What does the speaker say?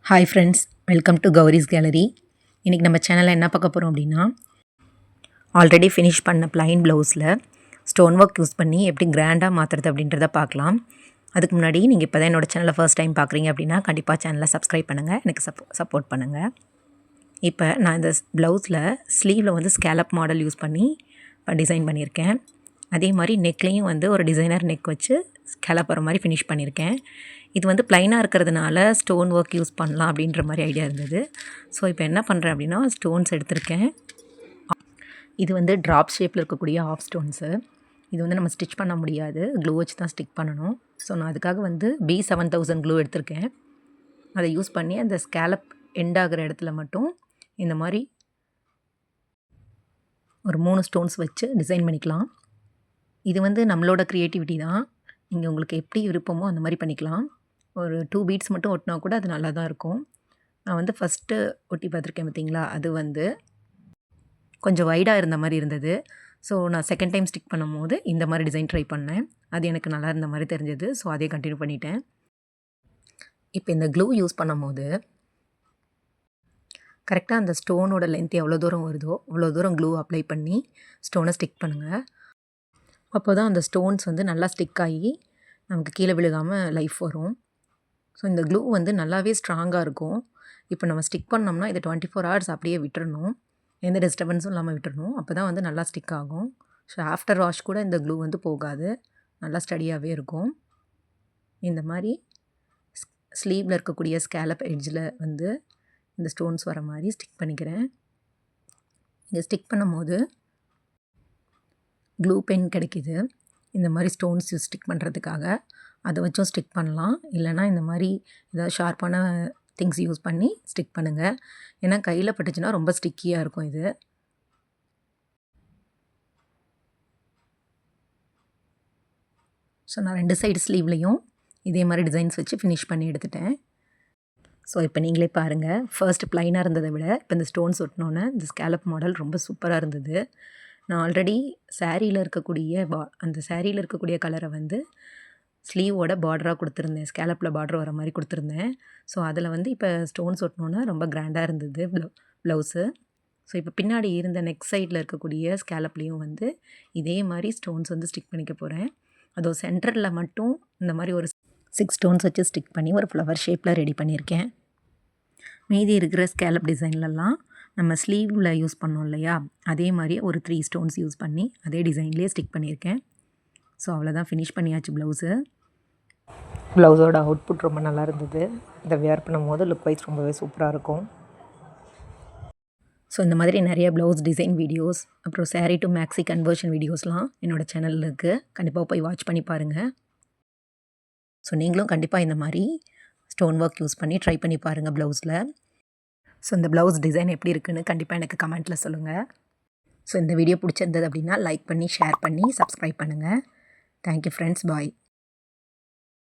Hi friends, welcome to Gowri's gallery. இன்றைக்கி நம்ம சேனலில் என்ன பார்க்க போகிறோம் அப்படின்னா, ஆல்ரெடி ஃபினிஷ் பண்ண ப்ளைன் ப்ளவுஸில் ஸ்டோன் ஒர்க் யூஸ் பண்ணி எப்படி கிராண்டாக மாற்றுறது அப்படின்றத பார்க்கலாம். அதுக்கு முன்னாடி நீங்கள் இப்போ தான் என்னோடய சேனலை ஃபர்ஸ்ட் டைம் பார்க்குறீங்க அப்படின்னா கண்டிப்பாக சேனலை சப்ஸ்கிரைப் பண்ணுங்கள், எனக்கு சப்போர்ட் பண்ணுங்கள். இப்போ நான் இந்த ப்ளவுஸில் ஸ்லீவில் வந்து ஸ்கேலப் மாடல் யூஸ் பண்ணி டிசைன் பண்ணியிருக்கேன். அதே மாதிரி நெக்லேயும் வந்து ஒரு டிசைனர் நெக் வச்சு ஸ்கேலப் வர மாதிரி ஃபினிஷ் பண்ணியிருக்கேன். இது வந்து ப்ளைனாக இருக்கிறதுனால ஸ்டோன் ஒர்க் யூஸ் பண்ணலாம் அப்படின்ற மாதிரி ஐடியா இருந்தது. ஸோ இப்போ என்ன பண்ணுறேன் அப்படின்னா, ஸ்டோன்ஸ் எடுத்திருக்கேன். இது வந்து ட்ராப் ஷேப்பில் இருக்கக்கூடிய ஆஃப் ஸ்டோன்ஸு. இது வந்து நம்ம ஸ்டிச் பண்ண முடியாது, க்ளூ வச்சு தான் ஸ்டிக் பண்ணணும். ஸோ நான் அதுக்காக வந்து B7000 க்ளூ எடுத்திருக்கேன். அதை யூஸ் பண்ணி அந்த ஸ்கேலப் எண்ட் ஆகிற இடத்துல மட்டும் இந்த மாதிரி ஒரு 3 ஸ்டோன்ஸ் வச்சு டிசைன் பண்ணிக்கலாம். இது வந்து நம்மளோட க்ரியேட்டிவிட்டி தான். நீங்கள் உங்களுக்கு எப்படி விருப்பமோ அந்த மாதிரி பண்ணிக்கலாம். ஒரு 2 பீட்ஸ் மட்டும் ஒட்டினா கூட அது நல்லா தான் இருக்கும். நான் வந்து ஃபஸ்ட்டு ஒட்டி பார்த்துருக்கேன் பார்த்தீங்களா, அது வந்து கொஞ்சம் வைடாக இருந்த மாதிரி இருந்தது. ஸோ நான் செகண்ட் டைம் ஸ்டிக் பண்ணும்போது இந்த மாதிரி டிசைன் ட்ரை பண்ணேன். அது எனக்கு நல்லா இருந்த மாதிரி தெரிஞ்சது. ஸோ அதே கண்டினியூ பண்ணிட்டேன். இப்போ இந்த க்ளூ யூஸ் பண்ணும்போது கரெக்டாக அந்த ஸ்டோனோட லென்த் எவ்வளோ தூரம் வருதோ அவ்வளோ தூரம் க்ளூ அப்ளை பண்ணி ஸ்டோனை ஸ்டிக் பண்ணுங்கள். அப்போ தான் அந்த ஸ்டோன்ஸ் வந்து நல்லா ஸ்டிக் ஆகி நமக்கு கீழே விழுகாமல் லைஃப் வரும். ஸோ இந்த க்ளூ வந்து நல்லாவே ஸ்ட்ராங்காக இருக்கும். இப்போ நம்ம ஸ்டிக் பண்ணோம்னா இதை 24 ஹவர்ஸ் அப்படியே விட்டுறணும், எந்த டிஸ்டர்பன்ஸும் இல்லாமல் விட்டுறணும். அப்போ தான் வந்து நல்லா ஸ்டிக் ஆகும். ஸோ ஆஃப்டர் வாஷ் கூட இந்த க்ளூ வந்து போகாது, நல்லா ஸ்டடியாகவே இருக்கும். இந்த மாதிரி ஸ்லீவில் இருக்கக்கூடிய ஸ்கேலப் எட்ஜில் வந்து இந்த ஸ்டோன்ஸ் வர மாதிரி ஸ்டிக் பண்ணிக்கிறேன். இதை ஸ்டிக் பண்ணும்போது க்ளூ பென் கிடைக்கிது, இந்த மாதிரி ஸ்டோன்ஸ் ஸ்டிக் பண்ணுறதுக்காக. அதை வச்சும் ஸ்டிக் பண்ணலாம், இல்லைனா இந்த மாதிரி ஏதாவது ஷார்ப்பான திங்ஸ் யூஸ் பண்ணி ஸ்டிக் பண்ணுங்கள். ஏன்னா கையில் பட்டுச்சுன்னா ரொம்ப ஸ்டிக்கியாக இருக்கும் இது. ஸோ நான் 2 சைடு ஸ்லீவ்லேயும் இதே மாதிரி டிசைன்ஸ் வச்சு ஃபினிஷ் பண்ணி எடுத்துட்டேன். ஸோ இப்போ நீங்களே பாருங்கள், ஃபர்ஸ்ட் ப்ளைனாக இருந்ததை விட இப்போ இந்த ஸ்டோன்ஸ் ஒட்டினோன்னே இந்த ஸ்கேலப் மாடல் ரொம்ப சூப்பராக இருந்தது. நான் ஆல்ரெடி சாரியில் இருக்கக்கூடிய அந்த சாரியில் இருக்கக்கூடிய கலரை வந்து ஸ்லீவோட பார்டராக கொடுத்துருந்தேன், ஸ்கேலப்பில் பார்டர் வர மாதிரி கொடுத்துருந்தேன். ஸோ அதில் வந்து இப்போ ஸ்டோன்ஸ் ஒட்டினோன்னா ரொம்ப கிராண்டாக இருந்தது ப்ளவுஸு. ஸோ இப்போ பின்னாடி இருந்த நெக் சைடில் இருக்கக்கூடிய ஸ்கேலப்லேயும் வந்து இதே மாதிரி ஸ்டோன்ஸ் வந்து ஸ்டிக் பண்ணிக்க போகிறேன். அதுவும் சென்டரில் மட்டும் இந்த மாதிரி ஒரு 6 ஸ்டோன்ஸ் வச்சு ஸ்டிக் பண்ணி ஒரு ஃப்ளவர் ஷேப்பில் ரெடி பண்ணியிருக்கேன். மீதி இருக்கிற ஸ்கேலப் டிசைன்லலாம் நம்ம ஸ்லீவில் யூஸ் பண்ணோம் இல்லையா, அதே மாதிரி ஒரு 3 ஸ்டோன்ஸ் யூஸ் பண்ணி அதே டிசைன்லேயே ஸ்டிக் பண்ணியிருக்கேன். ஸோ அவ்வளோதான், ஃபினிஷ் பண்ணியாச்சு ப்ளவுஸு. ப்ளவுஸோட அவுட்புட் ரொம்ப நல்லா இருந்தது. இதை வேர் பண்ணும்போது லுக் வைஸ் ரொம்பவே சூப்பராக இருக்கும். ஸோ இந்த மாதிரி நிறைய ப்ளவுஸ் டிசைன் வீடியோஸ், அப்புறம் சாரீ டு மேக்ஸி கன்வர்ஷன் வீடியோஸ்லாம் என்னோடய சேனலில் இருக்குது. கண்டிப்பாக போய் வாட்ச் பண்ணி பாருங்கள். ஸோ நீங்களும் கண்டிப்பாக இந்த மாதிரி ஸ்டோன் ஒர்க் யூஸ் பண்ணி ட்ரை பண்ணி பாருங்கள் ப்ளவுஸில். ஸோ இந்த ப்ளவுஸ் டிசைன் எப்படி இருக்குன்னு கண்டிப்பாக எனக்கு கமெண்ட்டில் சொல்லுங்கள். ஸோ இந்த வீடியோ பிடிச்சிருந்தது அப்படின்னா லைக் பண்ணி, ஷேர் பண்ணி, சப்ஸ்கிரைப் பண்ணுங்கள். தேங்க்யூ ஃப்ரெண்ட்ஸ், பாய்.